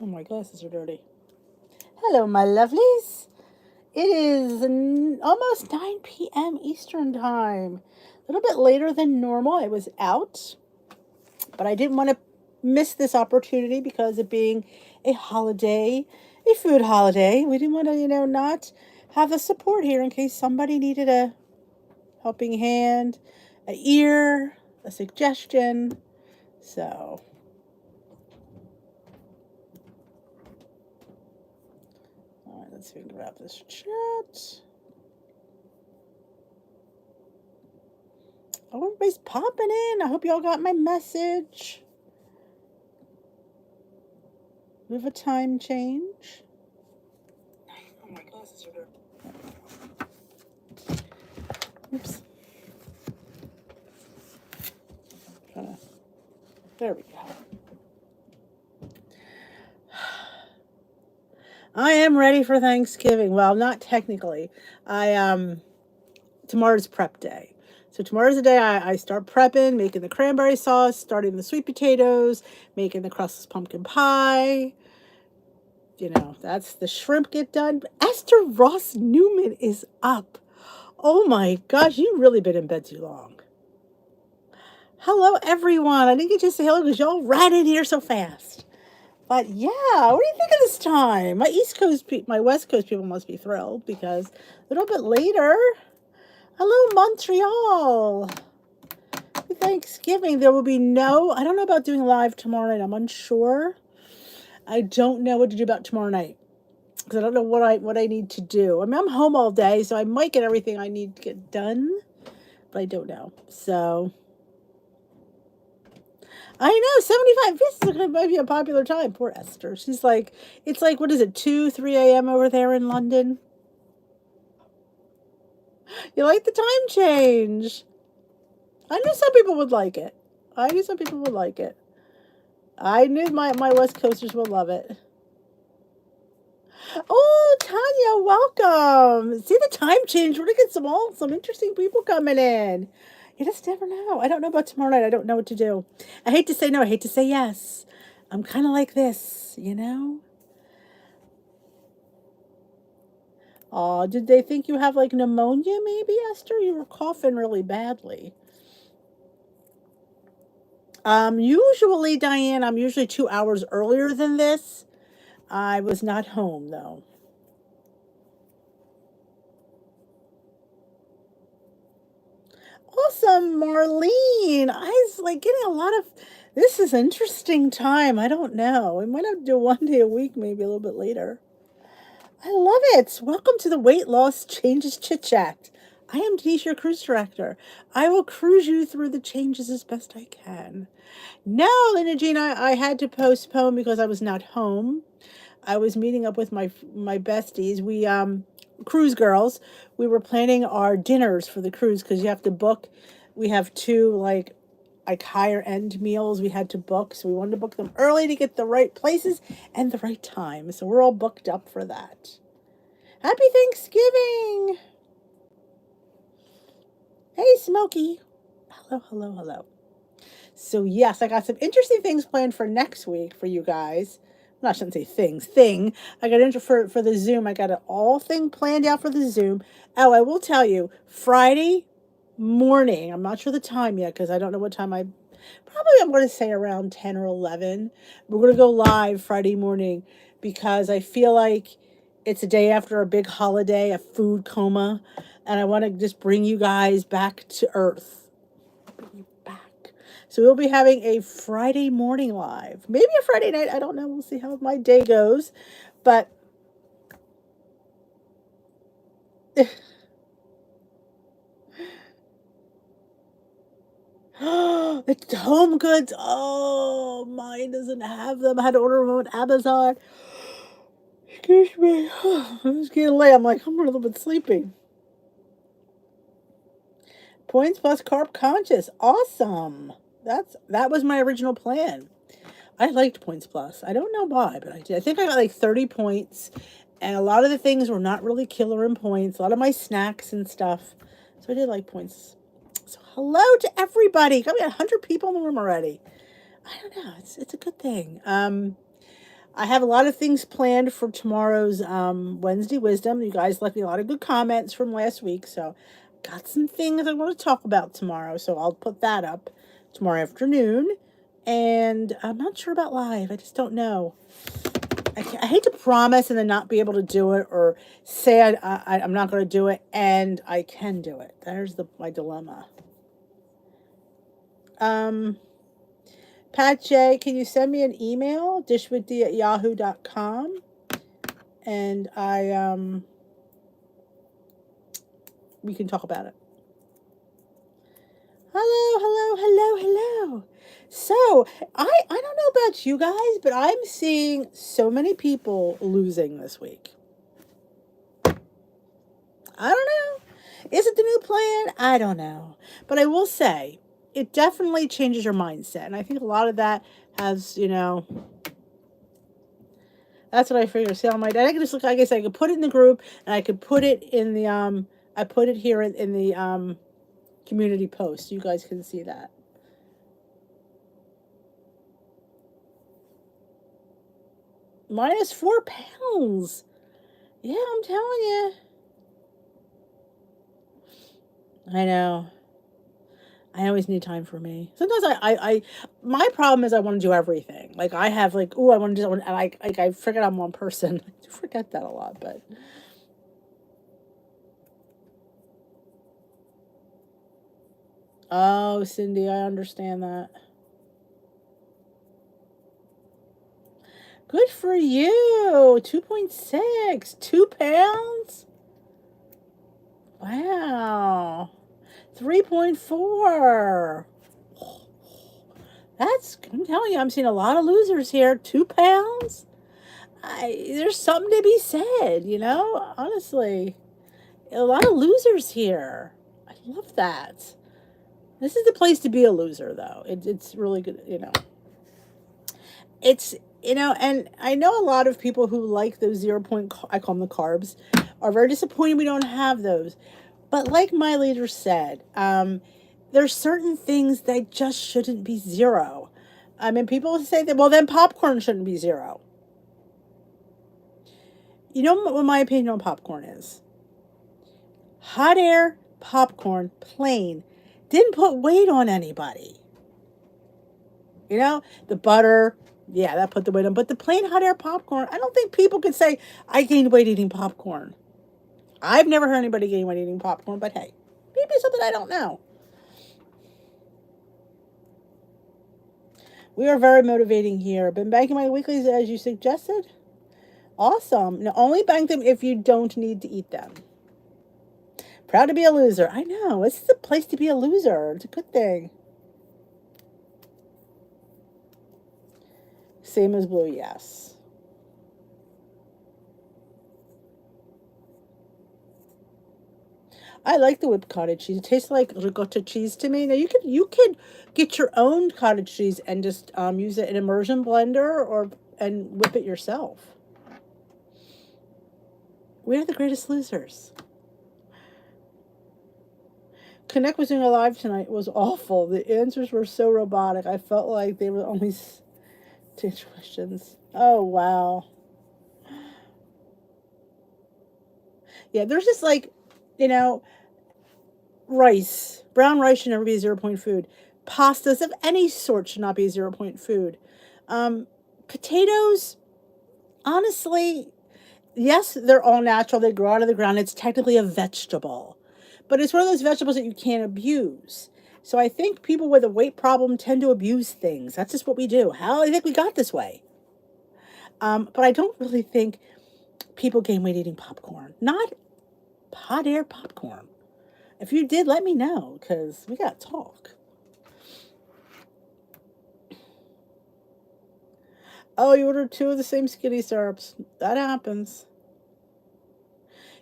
Oh, my glasses are dirty. Hello, my lovelies. It is almost 9 p.m. Eastern Time. A little bit later than normal. I was out, but I didn't want to miss this opportunity because of being a holiday, a food holiday. We didn't want to, not have the support here in case somebody needed a helping hand, a ear, a suggestion. So, all right, let's see if we can grab this chat. Oh, everybody's popping in. I hope y'all got my message. We have a time change. Oh, my glasses are dirty. Oops. There we go. I am ready for Thanksgiving. Well, not technically. Tomorrow's prep day. So tomorrow's the day I start prepping, making the cranberry sauce, starting the sweet potatoes, making the crustless pumpkin pie. That's the shrimp get done. Esther Ross Newman is up. Oh my gosh, you've really been in bed too long. Hello, everyone. I didn't get to say hello because y'all ran in here so fast. But yeah, what do you think of this time? My West Coast people must be thrilled because a little bit later. Hello, Montreal. Thanksgiving, there will be I don't know about doing live tomorrow night. I'm unsure. I don't know what to do about tomorrow night because I don't know what I need to do. I mean, I'm home all day, so I might get everything I need to get done, but I don't know. So I know 75. This is going to be a popular time. Poor Esther. She's like, it's like, what is it, 2, 3 a.m. over there in London? You like the time change? I knew some people would like it. I knew my West Coasters would love it. Oh, Tanya, welcome. See the time change. We're gonna get some interesting people coming in. You just never know. I don't know about tomorrow night. I don't know what to do. I hate to say no. I hate to say yes. I'm kind of like this, Oh, did they think you have like pneumonia? Maybe, Esther. You were coughing really badly. Usually, Diane, I'm usually 2 hours earlier than this. I was not home though. Awesome, Marlene. I was like getting a lot of. This is interesting time. I don't know. We might have to do one day a week, maybe a little bit later. I love it. Welcome to the Weight Loss Changes Chit Chat. I am Denise, your cruise director. I will cruise you through the changes as best I can. No, Linda Jean, I had to postpone because I was not home. I was meeting up with my besties. We cruise girls. We were planning our dinners for the cruise because you have to book. We have two like higher end meals we had to book, so we wanted to book them early to get the right places and the right time. So we're all booked up for that. Happy Thanksgiving! Hey, Smokey. Hello, hello, hello. So yes, I got some interesting things planned for next week for you guys. Well, I shouldn't say things. Thing. I got into for the Zoom. I got an all thing planned out for the Zoom. Oh, I will tell you, Friday morning. I'm not sure the time yet because I don't know what time I'm going to say around 10 or 11. We're going to go live Friday morning because I feel like it's a day after a big holiday, a food coma, and I want to just bring you guys back to earth. Bring you back. So we'll be having a Friday morning live. Maybe a Friday night. I don't know. We'll see how my day goes. But it's home goods. Oh, mine doesn't have them. I had to order them on Amazon. Excuse me. I'm just getting late. I'm like, I'm a little bit sleepy. Points plus carb conscious. Awesome. That was my original plan. I liked Points Plus. I don't know why, but I did. I think I got like 30 points, and a lot of the things were not really killer in points. A lot of my snacks and stuff. So I did like points. So hello to everybody. Got me 100 people in the room already. I don't know. It's a good thing. I have a lot of things planned for tomorrow's Wednesday Wisdom. You guys left me a lot of good comments from last week, so got some things I want to talk about tomorrow. So I'll put that up tomorrow afternoon. And I'm not sure about live. I just don't know. I hate to promise and then not be able to do it, or say I'm not going to do it and I can do it. There's my dilemma. Um, Pat J, can you send me an email, dishwithdee@yahoo.com, and we can talk about it. Hello. So, I don't know about you guys, but I'm seeing so many people losing this week. I don't know. Is it the new plan? I don't know. But I will say, it definitely changes your mindset. And I think a lot of that has, that's what I figure. See, on my dad, I could just look, I guess I could put it in the group, and I could put it in the, I put it here in the, community post. You guys can see that. Minus 4 pounds. Yeah, I'm telling you. I know. I always need time for me. Sometimes my problem is I want to do everything. Like I have like, oh, I want to do, and I forget I'm one person. I do forget that a lot, but. Oh, Cindy, I understand that. Good for you. 2.6. 2 pounds? Wow. 3.4. I'm telling you, I'm seeing a lot of losers here. 2 pounds? There's something to be said, honestly. A lot of losers here. I love that. This is the place to be a loser, though. It's really good. It's, and I know a lot of people who like those 0 point, I call them the carbs, are very disappointed we don't have those. But like my leader said, there's certain things that just shouldn't be zero. I mean, people say that, well, then popcorn shouldn't be zero. You know what my opinion on popcorn is? Hot air popcorn, plain, didn't put weight on anybody. The butter, yeah, that put the weight on. But the plain hot air popcorn, I don't think people could say, I gained weight eating popcorn. I've never heard anybody gain weight eating popcorn, but hey, maybe something I don't know. We are very motivating here. Been banking my weeklies as you suggested. Awesome. Now, only bank them if you don't need to eat them. Proud to be a loser. I know. This is a place to be a loser. It's a good thing. Same as blue, yes. I like the whipped cottage cheese. It tastes like ricotta cheese to me. Now you could get your own cottage cheese and just use it in immersion blender and whip it yourself. We are the greatest losers. Connect was doing a live tonight. It was awful. The answers were so robotic. I felt like they were only to answer questions. Oh wow. Yeah, there's just like, you know, rice. Brown rice should never be a 0 point food. Pastas of any sort should not be a 0 point food. Um, Potatoes, honestly, yes, they're all natural. They grow out of the ground. It's technically a vegetable, but it's one of those vegetables that you can't abuse. So I think people with a weight problem tend to abuse things. That's just what we do. How do you think we got this way? But I don't really think people gain weight eating popcorn. Not hot air popcorn. If you did, let me know, because we got to talk. Oh, you ordered two of the same skinny syrups. That happens.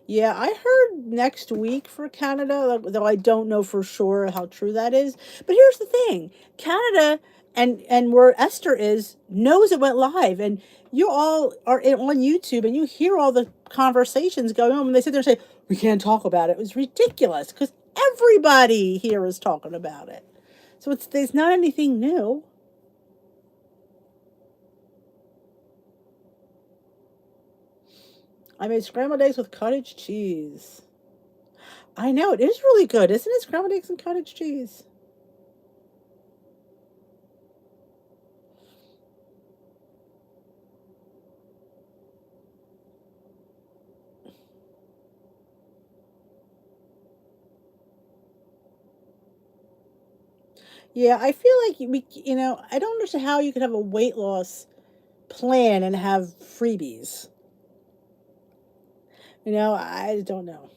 Yeah, I heard next week for Canada, though I don't know for sure how true that is. But here's the thing: Canada and where Esther is knows it went live, and you all are on YouTube, and you hear all the conversations going on when they sit there and say we can't talk about it. It was ridiculous because everybody here is talking about it, so it's not anything new. I made scrambled eggs with cottage cheese. I know, it is really good, isn't it? Scrambled eggs and cottage cheese. Yeah, I feel like I don't understand how you could have a weight loss plan and have freebies. I don't know.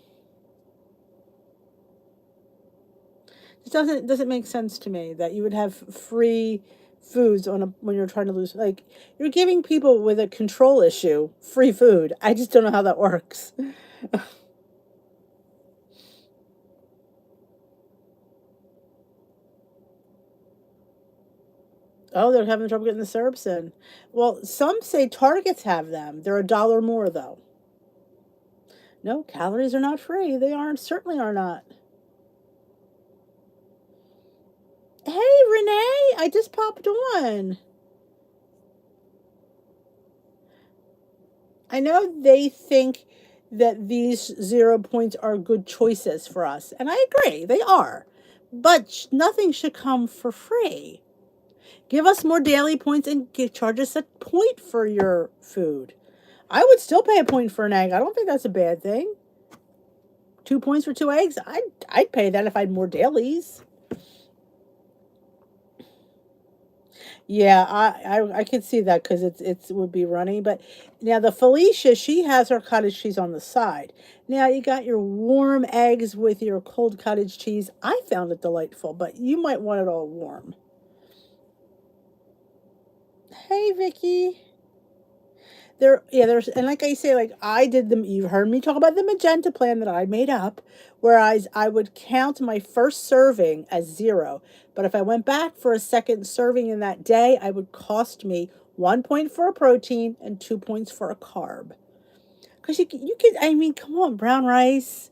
It doesn't make sense to me that you would have free foods when you're trying to lose, like, you're giving people with a control issue free food. I just don't know how that works. Oh, they're having trouble getting the syrups in. Well, some say Targets have them. They're $1 more though. No, calories are not free. They aren't, certainly are not. Hey, Renee, I just popped on. I know they think that these 0 points are good choices for us, and I agree, they are. But nothing should come for free. Give us more daily points and charge us a point for your food. I would still pay a point for an egg. I don't think that's a bad thing. 2 points for two eggs. I'd pay that if I had more dailies. Yeah, I could see that because it would be runny. But now the Felicia, she has her cottage cheese on the side. Now you got your warm eggs with your cold cottage cheese. I found it delightful, but you might want it all warm. Hey, Vicky. There's, and like I say, like I did them. You heard me talk about the magenta plan that I made up, whereas I would count my first serving as zero. But if I went back for a second serving in that day, I would cost me 1 point for a protein and 2 points for a carb. Because you can, I mean, come on, brown rice,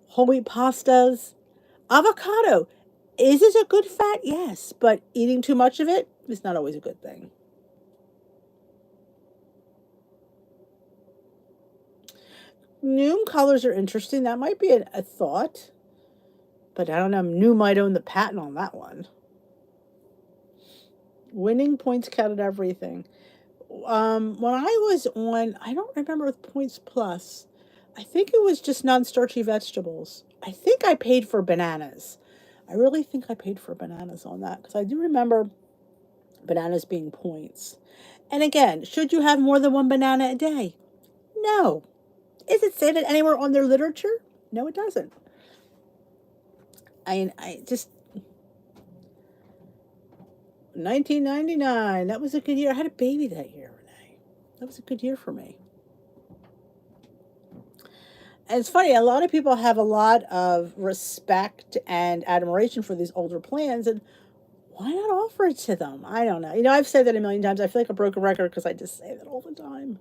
whole wheat pastas, avocado. Is it a good fat? Yes, but eating too much of it is not always a good thing. Noom colors are interesting. That might be a thought. But I don't know. New might own the patent on that one. Winning points counted everything. When I was on, I don't remember with Points Plus. I think it was just non-starchy vegetables. I think I paid for bananas. I really think I paid for bananas on that because I do remember bananas being points. And again, should you have more than one banana a day? No. Is it stated anywhere on their literature? No, it doesn't. I just 1999. That was a good year. I had a baby that year, Renee. That was a good year for me. And it's funny, a lot of people have a lot of respect and admiration for these older plans, and why not offer it to them? I don't know. I've said that a million times. I feel like a broken record because I just say that all the time.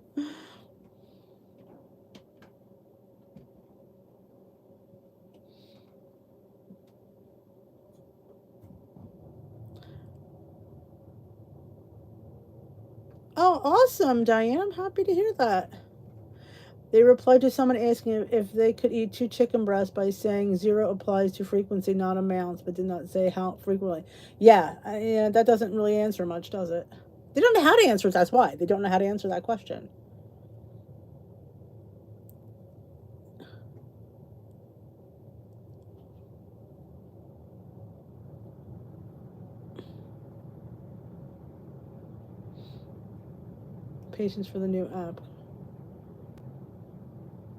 Oh, awesome, Diane. I'm happy to hear that. They replied to someone asking if they could eat two chicken breasts by saying zero applies to frequency, not amounts, but did not say how frequently. Yeah, that doesn't really answer much, does it? They don't know how to answer it. That's why they don't know how to answer that question. Patience for the new app.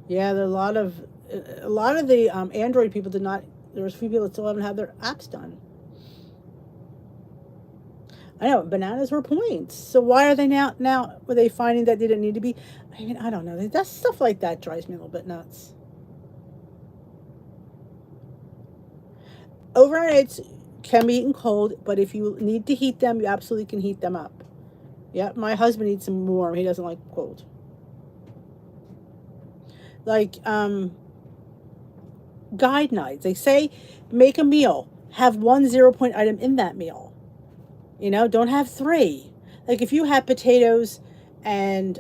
Yeah, there are a lot of the Android people did not. There's a few people that still haven't had their apps done. I know bananas were points. So why are they now? Were they finding that they didn't need to be? I mean, I don't know. That stuff like that drives me a little bit nuts. Overnights can be eaten cold, but if you need to heat them, you absolutely can heat them up. Yeah, my husband eats them warm. He doesn't like cold. Like guide nights, they say make a meal, have one 0 point item in that meal. Don't have three. Like if you have potatoes and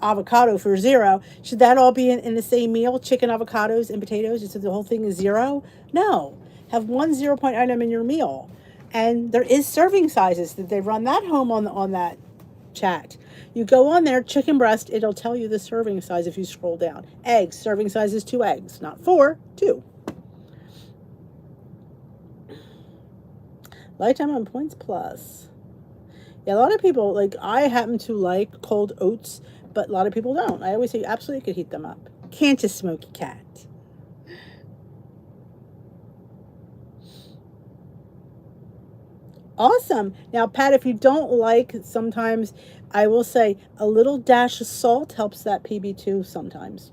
avocado for 0. Should that all be in the same meal? Chicken, avocados, and potatoes? So the whole thing is 0? No. Have one 0 point item in your meal. And there is serving sizes. That they run that home on that chat. You go on there, chicken breast, it'll tell you the serving size if you scroll down. Eggs, serving size is 2 eggs, not 4, 2. Lifetime on points plus. Yeah, a lot of people, like, I happen to like cold oats, but a lot of people don't. I always say you absolutely could heat them up. Can't you, Smoky Cat? Awesome. Now, Pat, if you don't like, sometimes I will say a little dash of salt helps that PB2 sometimes.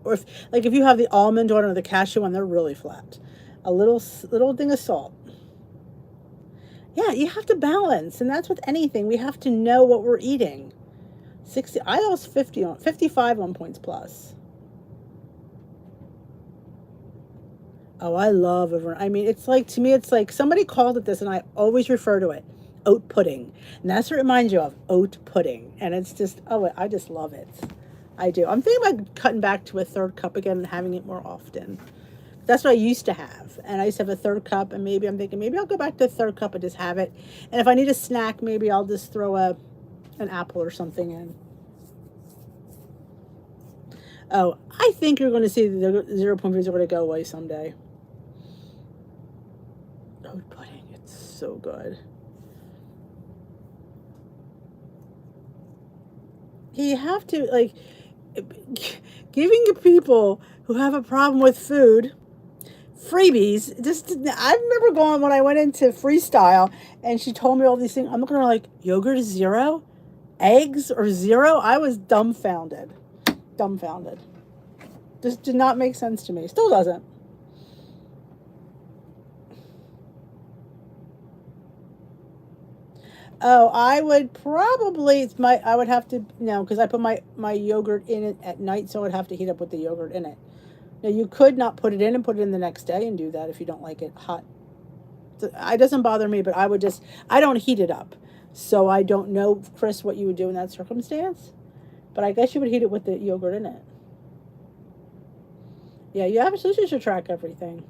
Or if you have the almond one or the cashew one, they're really flat. A little thing of salt. Yeah, you have to balance, and that's with anything. We have to know what we're eating. 60. I lost 55 on points plus. Oh, I love it. I mean, it's like, to me, it's like somebody called it this, and I always refer to it, oat pudding. And that's what it reminds you of, oat pudding. And it's just, oh, I just love it. I do. I'm thinking about cutting back to a 3rd cup again and having it more often. That's what I used to have. And I used to have a 3rd cup, and maybe I'm thinking maybe I'll go back to a 3rd cup and just have it. And if I need a snack, maybe I'll just throw an apple or something in. Oh, I think you're going to see the 0 point foods are going to go away someday. Oat pudding, it's so good. You have to, like, giving people who have a problem with food freebies. Just, I remember going when I went into Freestyle and she told me all these things. I'm looking at her like, yogurt is 0, eggs are 0. I was dumbfounded. Just did not make sense to me. Still doesn't. Oh, I would probably, I would have to, no, because I put my yogurt in it at night, so I would have to heat up with the yogurt in it. Now, you could not put it in and put it in the next day and do that if you don't like it hot. It doesn't bother me, but I don't heat it up. So I don't know, Chris, what you would do in that circumstance. But I guess you would heat it with the yogurt in it. Yeah, you absolutely should track everything.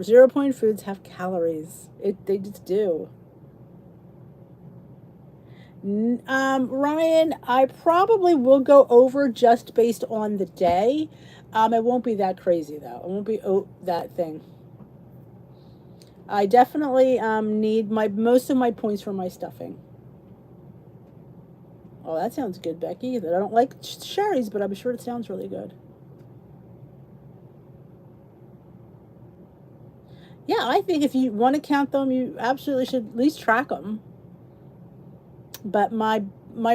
0 point foods have calories. They just do. Ryan, I probably will go over just based on the day. It won't be that crazy though. It won't be that thing. I definitely need most of my points for my stuffing. Oh, that sounds good, Becky. I don't like cherries, but I'm sure it sounds really good. Yeah, I think if you want to count them, you absolutely should at least track them. But my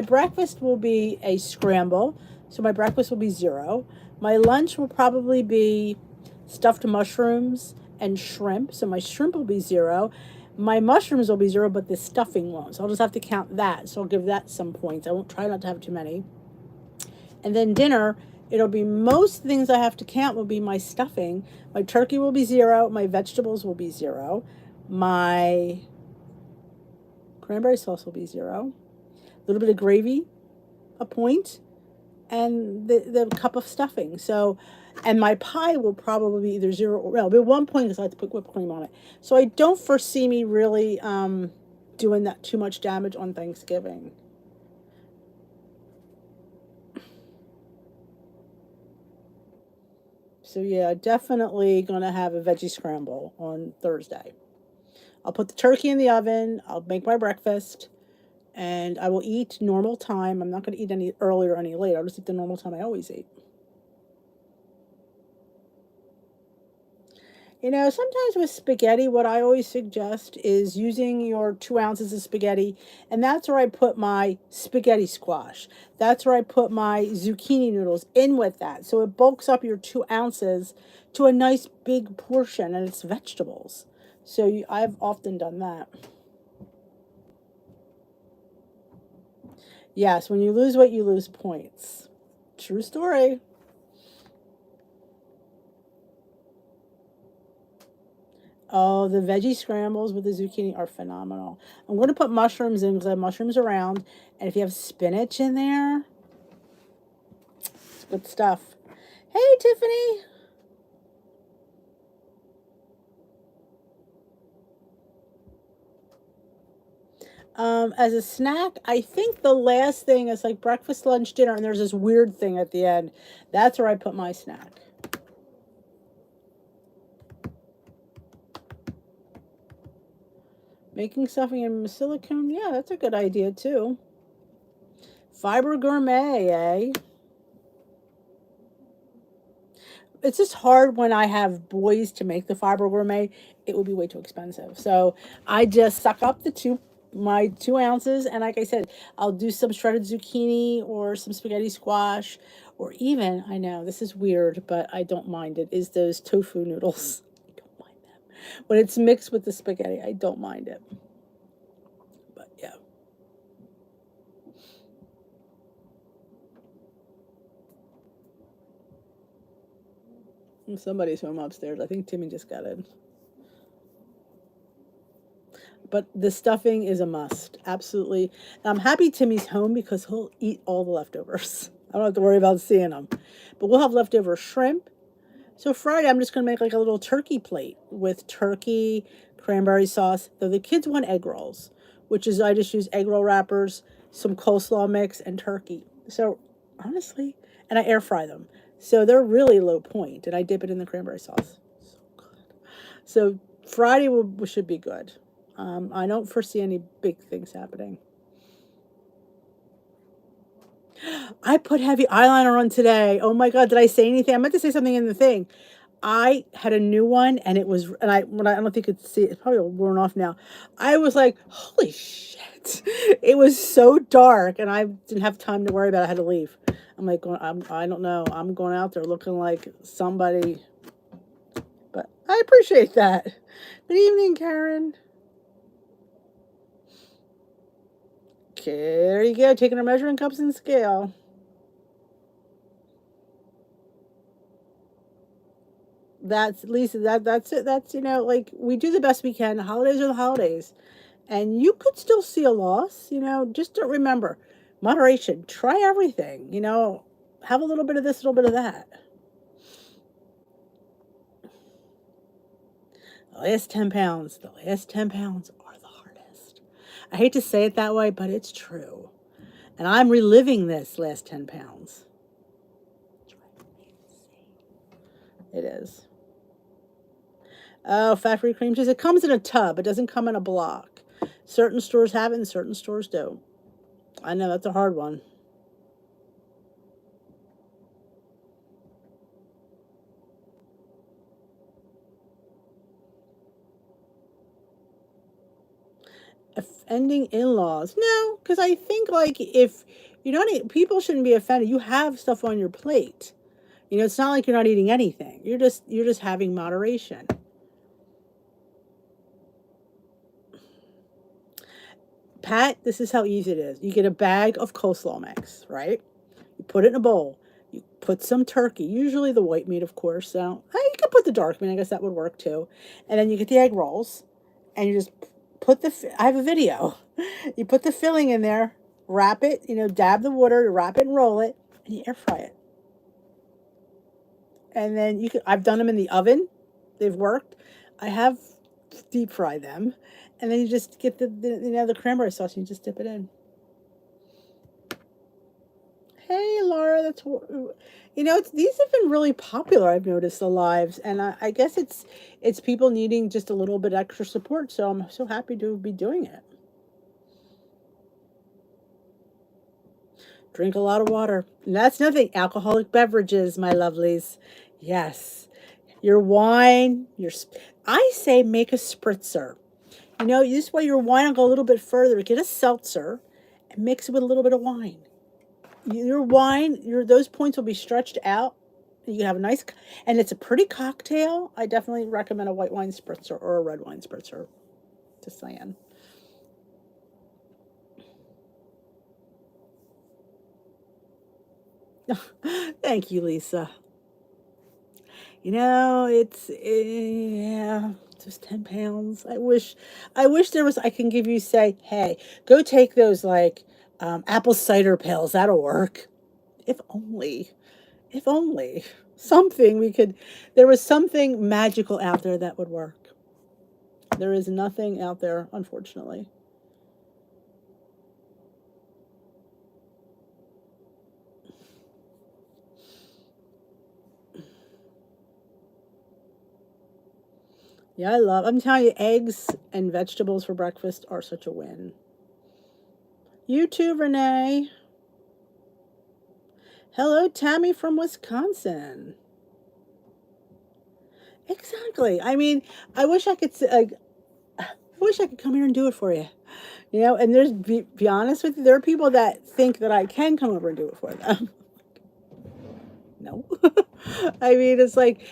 breakfast will be a scramble, so my breakfast will be 0. My lunch will probably be stuffed mushrooms and shrimp, so my shrimp will be 0. My mushrooms will be 0, but the stuffing won't. So I'll just have to count that. So I'll give that some points. I won't try not to have too many. And then dinner, it'll be most things I have to count will be my stuffing. My turkey will be 0. My vegetables will be 0. My cranberry sauce will be 0. A little bit of gravy, a point, and the cup of stuffing. So, and my pie will probably be either 0 or, well, it'll be 1 point because I like to put whipped cream on it. So I don't foresee me really doing that too much damage on Thanksgiving. So yeah, definitely gonna have a veggie scramble on Thursday. I'll put the turkey in the oven. I'll make my breakfast, and I will eat normal time. I'm not going to eat any earlier or any later. I'll just eat the normal time I always eat. Sometimes with spaghetti, what I always suggest is using your 2 ounces of spaghetti, and that's where I put my spaghetti squash. That's where I put my zucchini noodles in with that. So it bulks up your 2 ounces to a nice big portion, and it's vegetables. So I've often done that. Yes, when you lose weight, you lose points. True story. Oh, the veggie scrambles with the zucchini are phenomenal. I'm going to put mushrooms in because I have mushrooms around. And if you have spinach in there, it's good stuff. Hey, Tiffany. As a snack, I think the last thing is like breakfast, lunch, dinner, and there's this weird thing at the end. That's where I put my snack. Making stuffing in silicone, yeah, that's a good idea too. Fiber gourmet, eh? It's just hard when I have boys to make the fiber gourmet. It would be way too expensive. So I just suck up the my 2 ounces, and like I said, I'll do some shredded zucchini or some spaghetti squash, or even I know this is weird, but I don't mind it. Is those tofu noodles? I don't mind them when it's mixed with the spaghetti. I don't mind it, but yeah. Somebody's home upstairs. I think Timmy just got in. But the stuffing is a must. Absolutely. And I'm happy Timmy's home because he'll eat all the leftovers. I don't have to worry about seeing them. But we'll have leftover shrimp. So Friday, I'm just going to make like a little turkey plate with turkey, cranberry sauce. Though the kids want egg rolls, which is I just use egg roll wrappers, some coleslaw mix, and turkey. So honestly, and I air fry them. So they're really low point, and I dip it in the cranberry sauce. So good. So Friday should be good. I don't foresee any big things happening. I put heavy eyeliner on today. Oh my God, did I say anything? I meant to say something in the thing. I had a new one and it was, and I don't think you could see it, it's probably worn off now. I was like, holy shit. It was so dark and I didn't have time to worry about it. I had to leave. I'm like, I don't know. I'm going out there looking like somebody, but I appreciate that. Good evening, Karen. Okay, there you go, taking our measuring cups and scale. That's Lisa, that's it. That's like we do the best we can. The holidays are the holidays. And you could still see a loss, just don't remember. Moderation. Try everything, have a little bit of this, a little bit of that. The last 10 pounds are the hardest. I hate to say it that way, but it's true. And I'm reliving this last 10 pounds. It is. Oh, fat-free cream cheese. It comes in a tub. It doesn't come in a block. Certain stores have it and certain stores don't. I know that's a hard one. Offending in-laws. No, because I think like if you're not people shouldn't be offended. You have stuff on your plate. It's not like you're not eating anything. You're just having moderation. Pat, this is how easy it is. You get a bag of coleslaw mix, right? You put it in a bowl. You put some turkey, usually the white meat, of course. So you can put the dark meat. I guess that would work too. And then you get the egg rolls, and you just put I have a video. You put the filling in there, wrap it. Dab the water, wrap it and roll it, and you air fry it. And then I've done them in the oven. They've worked. I have deep fry them, and then you just get the cranberry sauce and you just dip it in. Hey, Laura, these have been really popular. I've noticed the lives, and I guess it's people needing just a little bit extra support. So I'm so happy to be doing it. Drink a lot of water. And that's nothing. Alcoholic beverages, my lovelies. Yes, your wine. I say make a spritzer. This way your wine will go a little bit further. Get a seltzer and mix it with a little bit of wine. Your wine, those points will be stretched out. You can have a nice, and it's a pretty cocktail. I definitely recommend a white wine spritzer or a red wine spritzer. Just saying. Thank you, Lisa. It's yeah. those 10 pounds. I wish there was, I can give you, say, hey, go take those like apple cider pills. That'll work. If only, if only something we could, there was something magical out there that would work. There is nothing out there, unfortunately. Yeah, I'm telling you, eggs and vegetables for breakfast are such a win. You too, Renee. Hello, Tammy from Wisconsin. Exactly. I mean, I wish I could, I wish I could come here and do it for you. You know, and be honest with you, there are people that think that I can come over and do it for them. No. I mean, it's like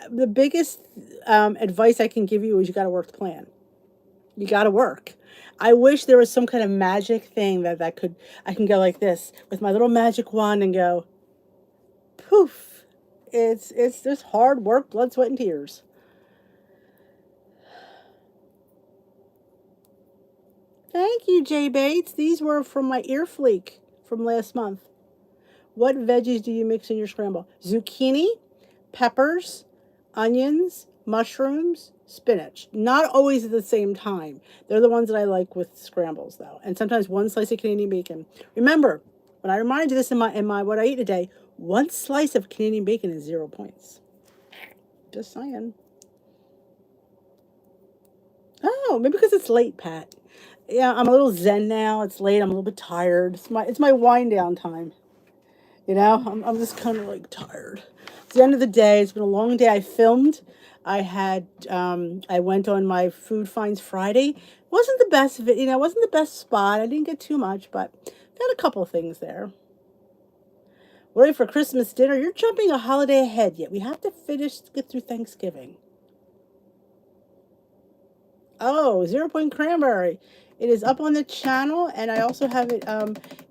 the biggest advice I can give you is you got to work the plan. You got to work. I wish there was some kind of magic thing that could, I can go like this with my little magic wand and go, poof. It's just hard work, blood, sweat, and tears. Thank you, Jay Bates. These were from my ear fleek from last month. What veggies do you mix in your scramble? Zucchini, peppers, onions, mushrooms, spinach. Not always at the same time. They're the ones that I like with scrambles, though. And sometimes one slice of Canadian bacon. Remember, when I remind you this in my what I eat today, one slice of Canadian bacon is 0 points. Just saying. Oh, maybe because it's late, Pat. Yeah, I'm a little zen now. It's late. I'm a little bit tired. It's my wind down time. You know, I'm just kind of like tired. It's the end of the day. It's been a long day. I filmed. I went on my Food Finds Friday. Wasn't the best of it, you know, wasn't the best spot. I didn't get too much, but got a couple of things there. Ready for Christmas dinner? You're jumping a holiday ahead yet. We have to get through Thanksgiving. Oh, 0 Point Cranberry. It is up on the channel, and I also have it.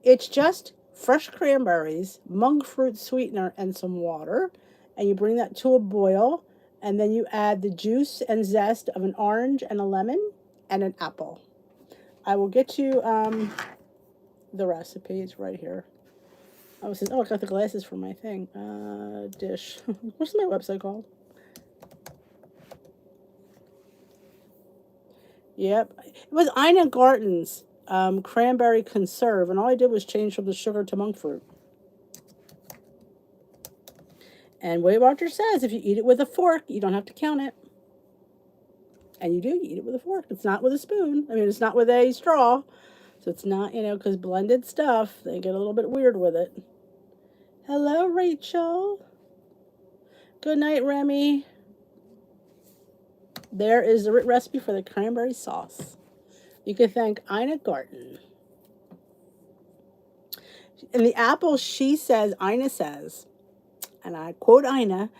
It's just fresh cranberries, monk fruit sweetener, and some water. And you bring that to a boil, and then you add the juice and zest of an orange and a lemon and an apple. I will get you the recipe. It's right here. I got the glasses for my thing. Dish. What's my website called? Yep. It was Ina Garten's cranberry conserve, and all I did was change from the sugar to monk fruit. And Weight Watchers says if you eat it with a fork, you don't have to count it. And you eat it with a fork. It's not with a spoon. I mean, it's not with a straw. So it's not, you know, because blended stuff, they get a little bit weird with it. Hello, Rachel. Good night, Remy. There is the recipe for the cranberry sauce. You can thank Ina Garten. In the apple, Ina says, and I quote Ina,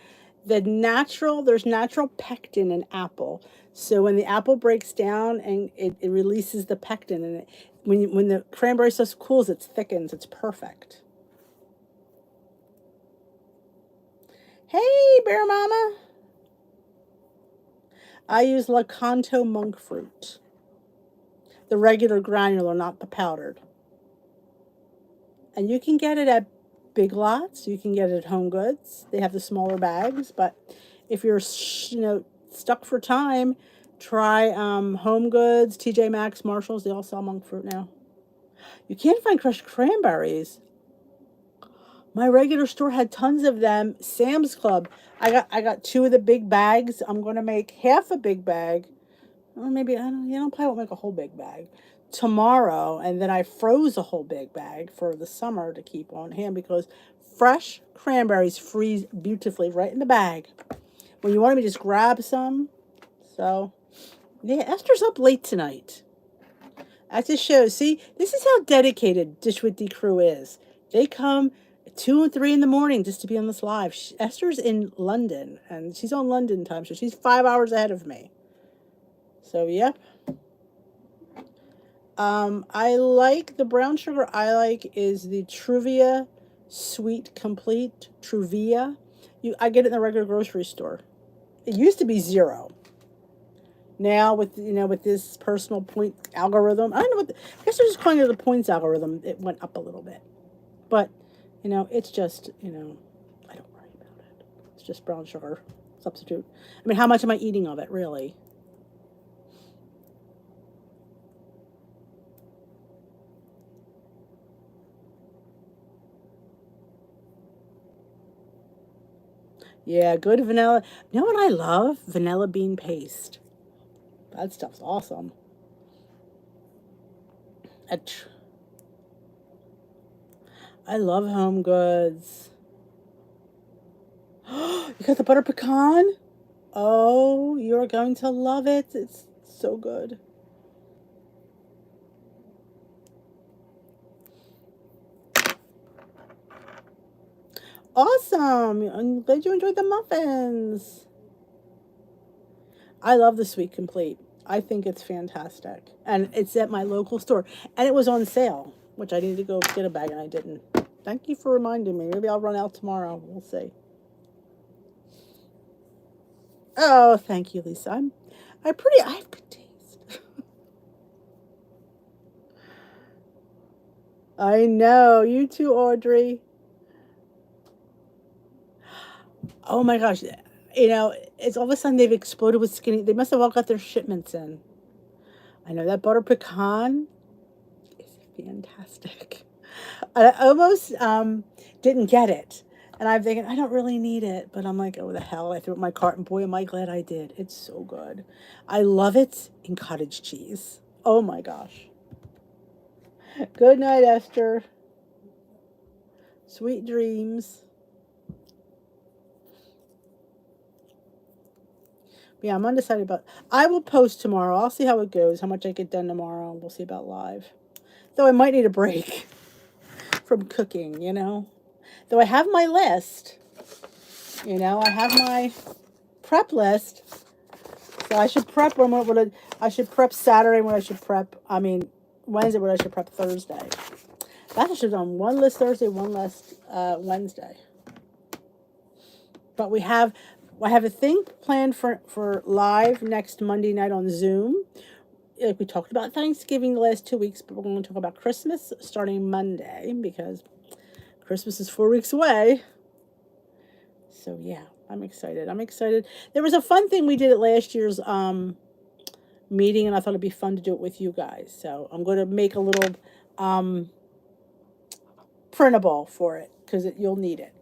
there's natural pectin in apple. So when the apple breaks down and it releases the pectin, and when the cranberry sauce cools, it thickens. It's perfect. Hey, Bear Mama. I use Lakanto monk fruit. The regular granular, not the powdered. And you can get it at Big Lots. You can get it at Home Goods. They have the smaller bags. But if you're, stuck for time, try Home Goods, TJ Maxx, Marshalls. They all sell monk fruit now. You can't find crushed cranberries. My regular store had tons of them. Sam's Club. I got 2 of the big bags. I'm going to make half a big bag. Or maybe, I probably won't make a whole big bag tomorrow. And then I froze a whole big bag for the summer to keep on hand because fresh cranberries freeze beautifully right in the bag. When you want to just grab some. So, yeah, Esther's up late tonight. That just shows. See, this is how dedicated Dish with D crew is. They come 2 and 3 in the morning just to be on this live. Esther's in London, and she's on London time, so she's 5 hours ahead of me. So, yep. I like the brown sugar I like is the Truvia Sweet Complete Truvia. I get it in the regular grocery store. It used to be 0. now with with this personal point algorithm. I don't know I guess they're just calling it the points algorithm. It went up a little bit, but it's just I don't worry about it. It's just brown sugar substitute. I mean, how much am I eating of it really? Yeah, good vanilla. You know what I love? Vanilla bean paste. That stuff's awesome. I, tr- I love home goods. You got the butter pecan? Oh, you're going to love it. It's so good. Awesome. I'm glad you enjoyed the muffins. I love the Sweet Complete. I think it's fantastic. And it's at my local store. And it was on sale, which I needed to go get a bag and I didn't. Thank you for reminding me. Maybe I'll run out tomorrow. We'll see. Oh, thank you, Lisa. I have good taste. I know. You too, Audrey. Oh my gosh. It's all of a sudden they've exploded with skinny. They must have all got their shipments in. I know that butter pecan is fantastic. I almost didn't get it. And I'm thinking, I don't really need it. But I'm like, oh, the hell. I threw it in my cart, and boy, am I glad I did. It's so good. I love it in cottage cheese. Oh my gosh. Good night, Esther. Sweet dreams. Yeah, I'm undecided about. I will post tomorrow. I'll see how it goes, how much I get done tomorrow. We'll see about live. Though I might need a break from cooking. Though I have my list. I have my prep list. So I should prep I should prep Saturday when I should prep. I mean, Wednesday when I should prep Thursday. That I should have done one list Thursday, one list Wednesday. But I have a thing planned for live next Monday night on Zoom. Like we talked about Thanksgiving the last 2 weeks, but we're going to talk about Christmas starting Monday because Christmas is 4 weeks away. So yeah, I'm excited. I'm excited. There was a fun thing we did at last year's meeting, and I thought it'd be fun to do it with you guys. So I'm going to make a little um, printable for it because you'll need it.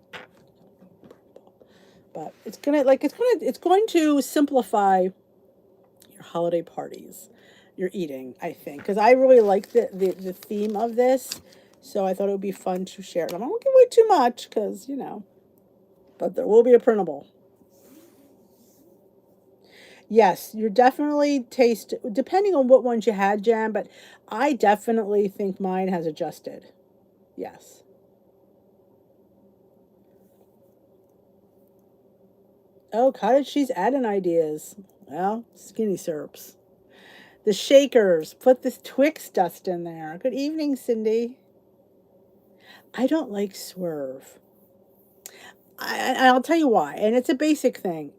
But it's going to simplify your holiday parties, your eating. I think because I really like the theme of this, so I thought it would be fun to share it. I won't give away too much because but there will be a printable. Yes, you're definitely taste depending on what ones you had, Jan, but I definitely think mine has adjusted. Yes. Oh, cottage cheese add-in ideas. Well, skinny syrups. The shakers. Put this Twix dust in there. Good evening, Cindy. I don't like Swerve. I'll tell you why, and it's a basic thing.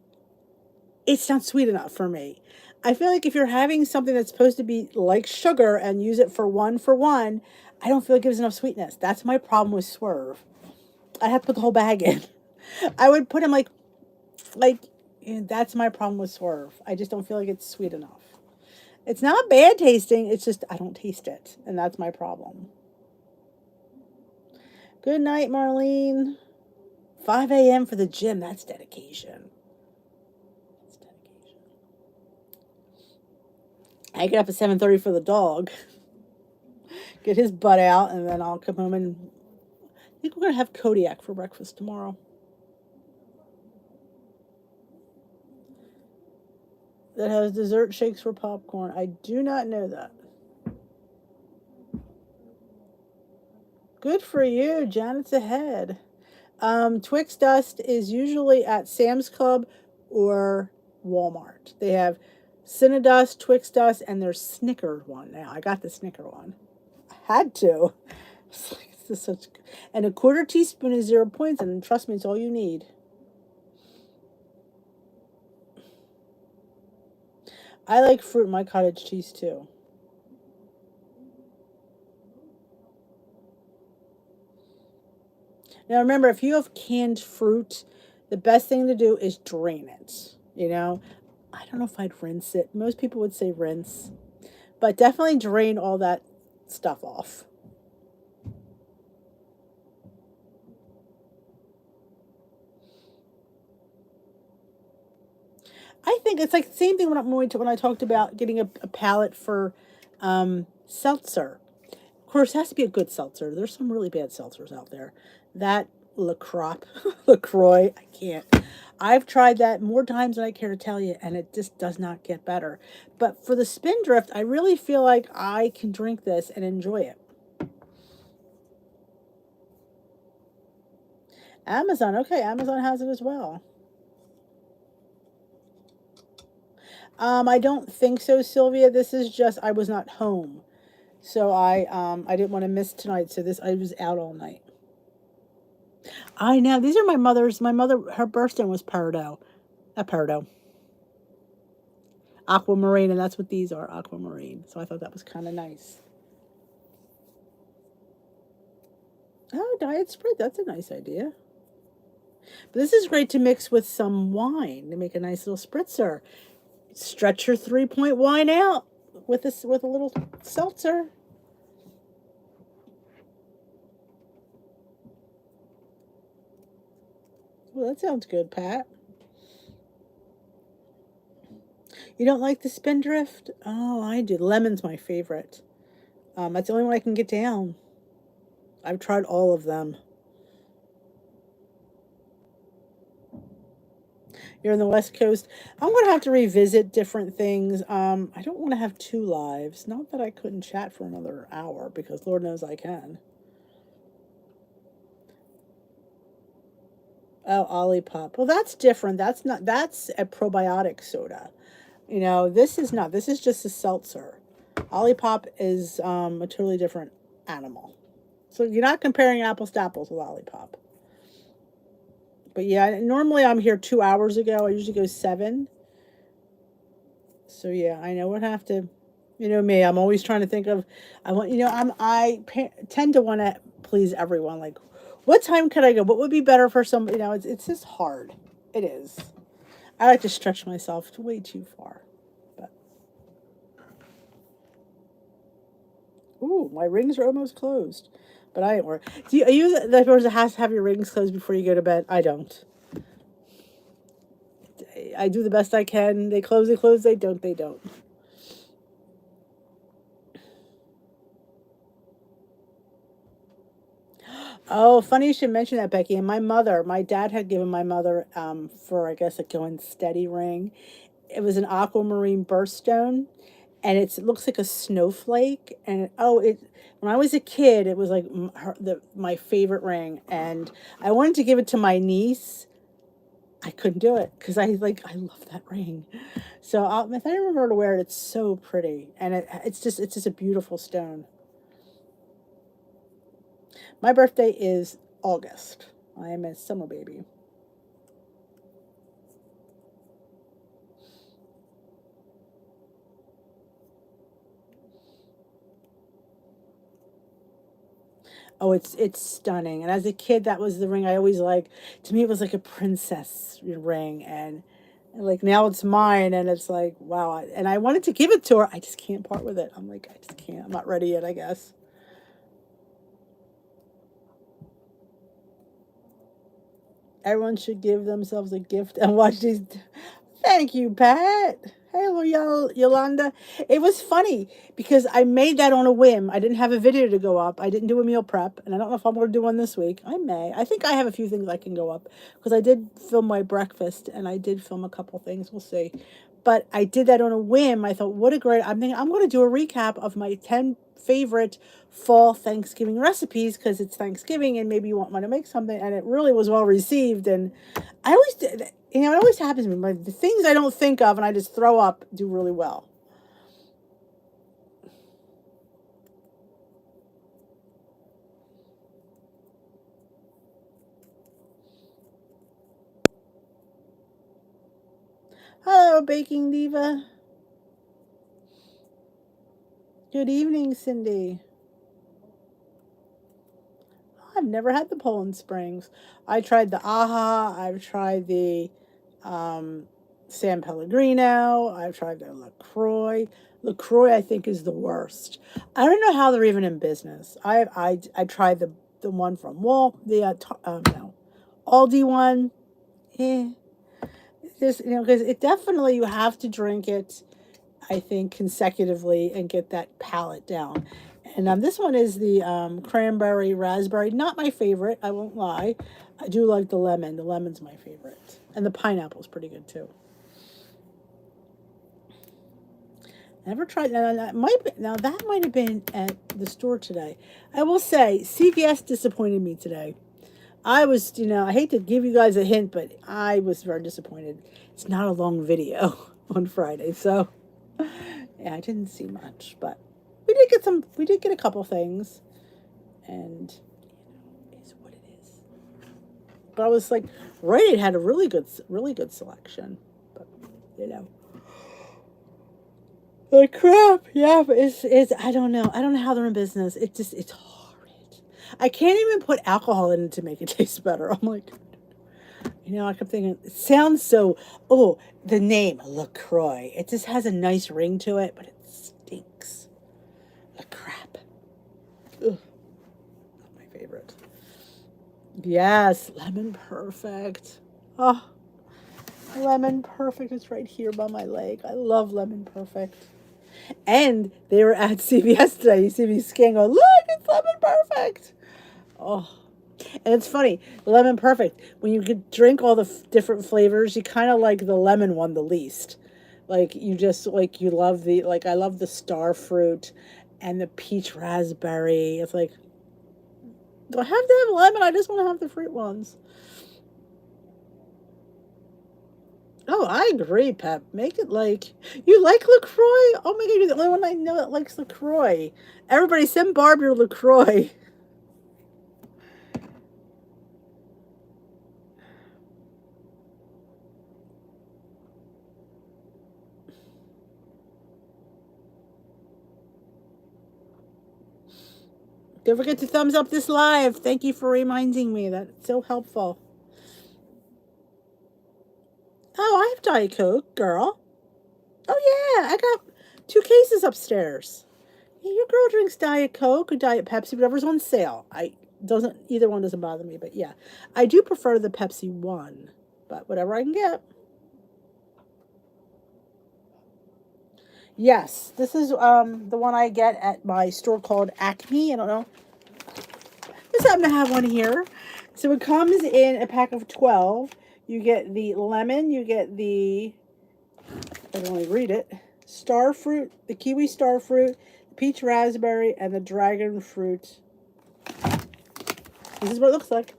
It's not sweet enough for me. I feel like if you're having something that's supposed to be like sugar and use it for one, I don't feel it gives enough sweetness. That's my problem with Swerve. I have to put the whole bag in. I would put them like that's my problem with Swerve. I just don't feel like it's sweet enough. It's not bad tasting. It's just I don't taste it, and that's my problem. Good night, Marlene. 5 a.m. for the gym. That's dedication. That's dedication. I get up at 7:30 for the dog. Get his butt out, and then I'll come home and I think we're gonna have Kodiak for breakfast tomorrow. That has dessert shakes for popcorn. I do not know that. Good for you, Janet's ahead. Twix Dust is usually at Sam's Club or Walmart. They have Cinnadust, Twix Dust, and there's Snicker one now. I got the Snicker one. I had to. It's just such, and a quarter teaspoon is 0 points, and trust me, it's all you need. I like fruit in my cottage cheese too. Now remember, if you have canned fruit, the best thing to do is drain it. You know, I don't know if I'd rinse it. Most people would say rinse, but definitely drain all that stuff off. I think it's like the same thing when I talked about getting a palette for seltzer. Of course, it has to be a good seltzer. There's some really bad seltzers out there. That LaCroix, LaCroix, I can't. I've tried that more times than I care to tell you, and it just does not get better. But for the Spindrift, I really feel like I can drink this and enjoy it. Amazon, okay, Amazon has it as well. I don't think so, Sylvia. This is just I was not home. So I didn't want to miss tonight. So this I was out all night. I know these are my mother her birthday was Peridot. A Peridot. Aquamarine, and that's what these are, aquamarine. So I thought that was kind of nice. Oh, diet Sprite, that's a nice idea. But this is great to mix with some wine to make a nice little spritzer. Stretch your 3 point wine out with a little seltzer. Well, that sounds good, Pat. You don't like the Spindrift? Oh, I do. Lemon's my favorite. That's the only one I can get down. I've tried all of them. You're in the West Coast. I'm gonna have to revisit different things. I don't want to have two lives. Not that I couldn't chat for another hour, because Lord knows I can. Oh, Olipop. Well, that's different. That's not. That's a probiotic soda. You know, this is not. This is just a seltzer. Olipop is a totally different animal. So you're not comparing apples to apples with Olipop. But yeah, normally I'm here 2 hours ago. I usually go 7. So yeah, I know what I have to. You know me. I'm always trying to think of. I want. You know, tend to want to please everyone. Like, what time could I go? What would be better for some? You know, it's just hard. It is. I like to stretch myself way too far. But ooh, my rings are almost closed. But I ain't worried. Are you the person that has to have your rings closed before you go to bed? I don't. I do the best I can. They close. They close. They don't. They don't. Oh, funny you should mention that, Becky. And my dad had given my mother for I guess a going steady ring. It was an aquamarine birthstone, and it looks like a snowflake. And when I was a kid, it was like my favorite ring, and I wanted to give it to my niece. I couldn't do it because I love that ring. So if I remember to wear it, it's so pretty, and it's just a beautiful stone. My birthday is August. I am a summer baby. Oh, it's stunning. And as a kid, that was the ring I always like. To me, it was like a princess ring, and like now it's mine, and it's like wow. And I wanted to give it to her. I just can't part with it. I'm like I just can't. I'm not ready yet. I guess everyone should give themselves a gift and watch these. Thank you, Pat. Hello, Yolanda. It was funny because I made that on a whim. I didn't have a video to go up. I didn't do a meal prep, and I don't know if I'm going to do one this week. I may. I think I have a few things I can go up because I did film my breakfast and I did film a couple things. We'll see. But I did that on a whim. I thought, what a great. I'm thinking I'm going to do a recap of my 10 favorite fall Thanksgiving recipes because it's Thanksgiving and maybe you want to make something. And it really was well received. And I always did. You know, it always happens to me. The things I don't think of and I just throw up do really well. Hello, Baking Diva. Good evening, Cindy. I've never had the Poland Springs. I tried the Aha. I've tried the um, San Pellegrino. I've tried the LaCroix. LaCroix, I think, is the worst. I don't know how they're even in business. I tried the one from no, Aldi one. Eh, just because it definitely you have to drink it. I think consecutively and get that palate down. And this one is the cranberry raspberry. Not my favorite, I won't lie. I do like the lemon. The lemon's my favorite, and the pineapple's pretty good too. Never tried now. That might have been at the store today. I will say CVS disappointed me today. I was, I hate to give you guys a hint, but I was very disappointed. It's not a long video on Friday, so yeah, I didn't see much, but we did get some. We did get a couple things, and is what it is. But I was like, Rite Aid had a really good selection, but you know, the crap. Yeah, but it's. I don't know. I don't know how they're in business. It's horrid. I can't even put alcohol in it to make it taste better. I'm like, I kept thinking it sounds so. Oh, the name LaCroix. It just has a nice ring to it, but it stinks. The crap. Ugh, not my favorite. Yes, lemon perfect. Oh, lemon perfect is right here by my leg. I love lemon perfect. And they were at CVS today. You see me scan go, look, it's lemon perfect. Oh, and it's funny, the lemon perfect. When you could drink all the different flavors, you kind of like the lemon one the least. Like you just like you love the like I love the star fruit and the peach raspberry. It's like, do I have to have lemon? I just want to have the fruit ones. Oh, I agree, Pep. Make it like you like LaCroix. Oh my god, you're the only one I know that likes LaCroix. Everybody, send Barb your LaCroix. Don't forget to thumbs up this live. Thank you for reminding me. That's so helpful. Oh, I have Diet Coke, girl. Oh yeah, I got 2 cases upstairs. Yeah, your girl drinks Diet Coke or Diet Pepsi, whatever's on sale. I doesn't either one doesn't bother me, but yeah, I do prefer the Pepsi one, but whatever I can get. Yes, this is the one I get at my store called Acme. I don't know. Just happen to have one here. So it comes in a pack of 12. You get the lemon, you get the I don't really read it. Star fruit, the kiwi star fruit, the peach raspberry, and the dragon fruit. This is what it looks like.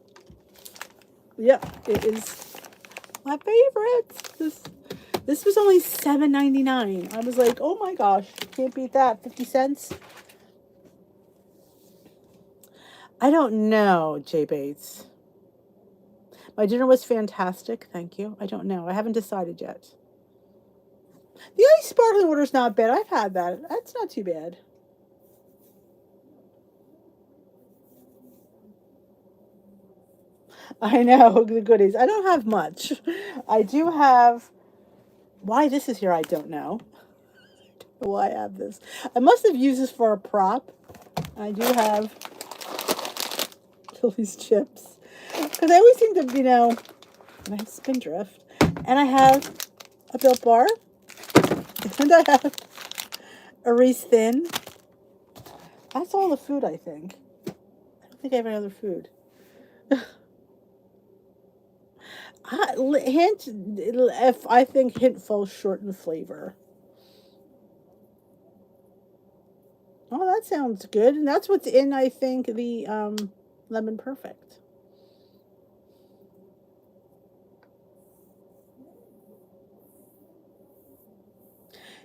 Yep, it is my favorite. This was only $7.99. I was like, oh my gosh, can't beat that. 50 cents. I don't know, Jay Bates. My dinner was fantastic. Thank you. I don't know. I haven't decided yet. The ice sparkling water is not bad. I've had that. That's not too bad. I know the goodies. I don't have much. I do have. Why this is here, I don't know. Why I have this? I must have used this for a prop. I do have all these chips because I always seem to, and I have Spindrift, and I have a Built Bar, and I have a Reese Thin. That's all the food I think. I don't think I have any other food. Hint, if I think hint falls short in flavor. Oh, that sounds good. And that's what's in, I think, the lemon perfect.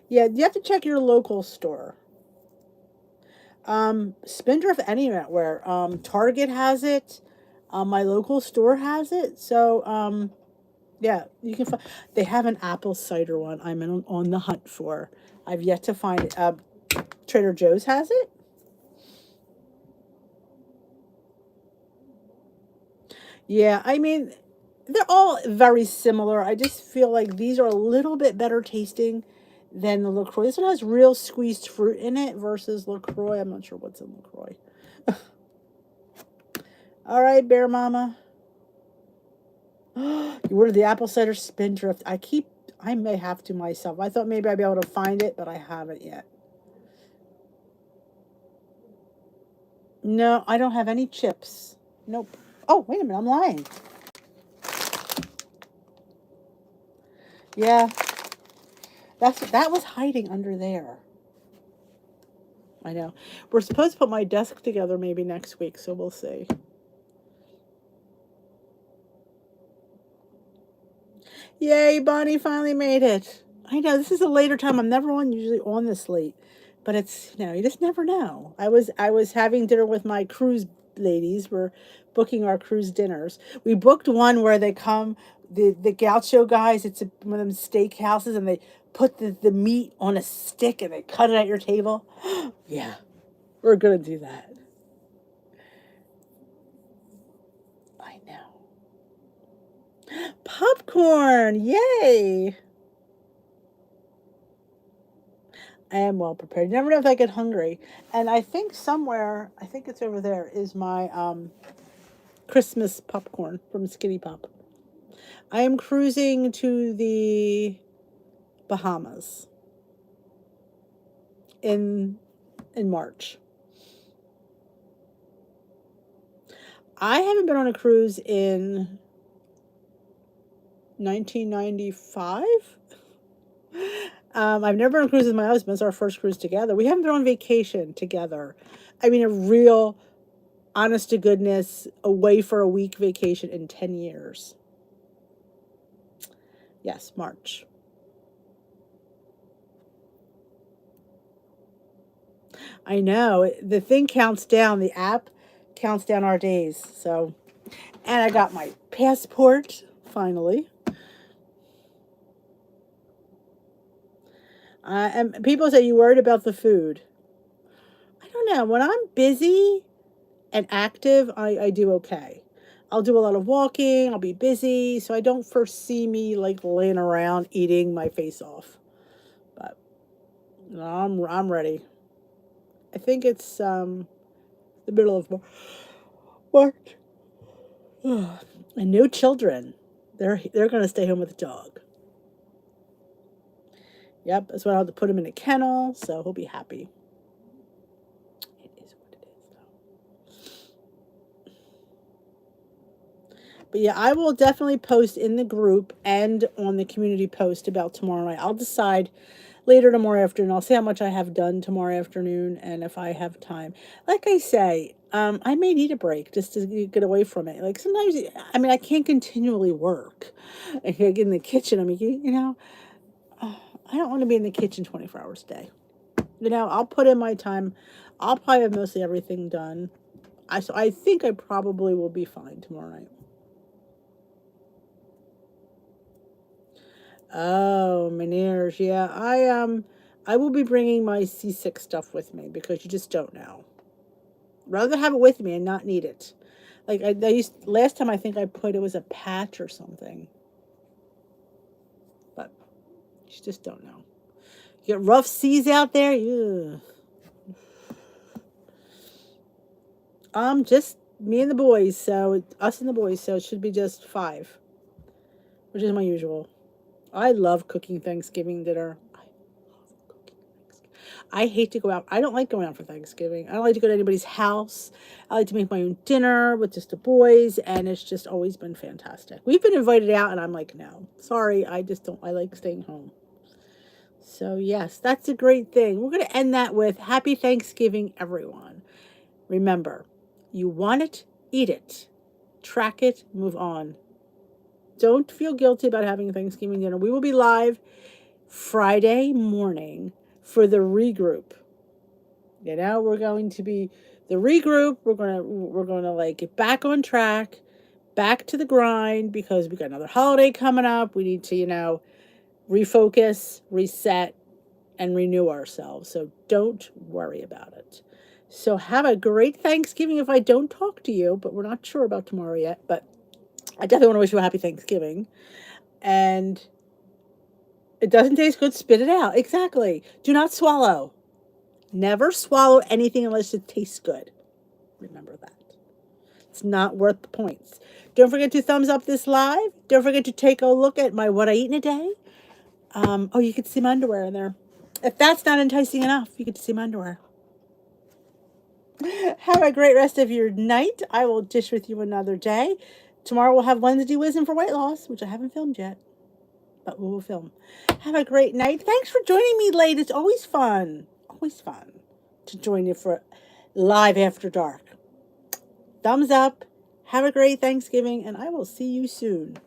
Yeah, you have to check your local store. Spindrift anywhere. Target has it. My local store has it. So, yeah, you can find. They have an apple cider one. I'm on the hunt for. I've yet to find it. Trader Joe's has it. Yeah, I mean, they're all very similar. I just feel like these are a little bit better tasting than the LaCroix. This one has real squeezed fruit in it versus LaCroix. I'm not sure what's in LaCroix. All right, Bear Mama. You ordered the apple cider spindrift. I may have to myself. I thought maybe I'd be able to find it, but I haven't yet. No, I don't have any chips. Nope. Oh, wait a minute. I'm lying. Yeah, that was hiding under there. I know. We're supposed to put my desk together maybe next week, so we'll see. Yay, Bonnie finally made it. I know this is a later time. I'm never usually on this late. But it's, you just never know. I was having dinner with my cruise ladies. We're booking our cruise dinners. We booked one where they come, the gaucho guys, it's one of them steakhouses, and they put the meat on a stick and they cut it at your table. Yeah, we're gonna do that. I know. Popcorn, yay! I am well prepared. You never know if I get hungry. And I think somewhere, I think it's over there, is my Christmas popcorn from Skinny Pop. I am cruising to the Bahamas in March. I haven't been on a cruise in 1995. I've never been on a cruise with my husband. It's our first cruise together. We haven't been on vacation together. I mean, a real, honest to goodness, away for a week vacation in 10 years. Yes, March. I know. The thing counts down, the app counts down our days. So, and I got my passport finally. And people say, you worried about the food? I don't know. When I'm busy and active, I do okay. I'll do a lot of walking. I'll be busy, so I don't foresee me like laying around eating my face off. But no, I'm ready. I think it's the middle of March. And no children. They're gonna stay home with the dog. Yep, that's why I have to put him in a kennel, so he'll be happy. It is what it is, though. But yeah, I will definitely post in the group and on the community post about tomorrow night. I'll decide later tomorrow afternoon. I'll see how much I have done tomorrow afternoon and if I have time. Like I say, I may need a break just to get away from it. Like sometimes, I mean, I can't continually work. I can't get in the kitchen. I mean, I don't want to be in the kitchen 24 hours a day. I'll put in my time. I'll probably have mostly everything done. I think I probably will be fine tomorrow night. Oh, Meniere's. Yeah, I will be bringing my C6 stuff with me because you just don't know. Rather have it with me and not need it. Like I used last time, I think I put it was a patch or something, but you just don't know. You get rough seas out there. Ugh. Just me and the boys. So us and the boys. So it should be just five, which is my usual. I love cooking Thanksgiving dinner. I hate to go out. I don't like going out for Thanksgiving. I don't like to go to anybody's house. I like to make my own dinner with just the boys, and it's just always been fantastic. We've been invited out, and I'm like, no, sorry, I just don't. I like staying home. So, yes, that's a great thing. We're going to end that with Happy Thanksgiving, everyone. Remember, you want it, eat it, track it, move on. Don't feel guilty about having Thanksgiving dinner. We will be live Friday morning for the regroup. We're going to be the regroup. We're gonna like get back on track, back to the grind because we got another holiday coming up. We need to, refocus, reset, and renew ourselves. So don't worry about it. So have a great Thanksgiving if I don't talk to you, but we're not sure about tomorrow yet. But I definitely want to wish you a happy Thanksgiving. And it doesn't taste good, spit it out. Exactly. Do not swallow. Never swallow anything unless it tastes good. Remember that. It's not worth the points. Don't forget to thumbs up this live. Don't forget to take a look at my what I eat in a day. Oh, you could see my underwear in there. If that's not enticing enough, you could see my underwear. Have a great rest of your night. I will dish with you another day. Tomorrow we'll have Wednesday Wisdom for Weight Loss, which I haven't filmed yet, but we will film. Have a great night. Thanks for joining me late. It's always fun. Always fun to join you for live after dark. Thumbs up. Have a great Thanksgiving, and I will see you soon.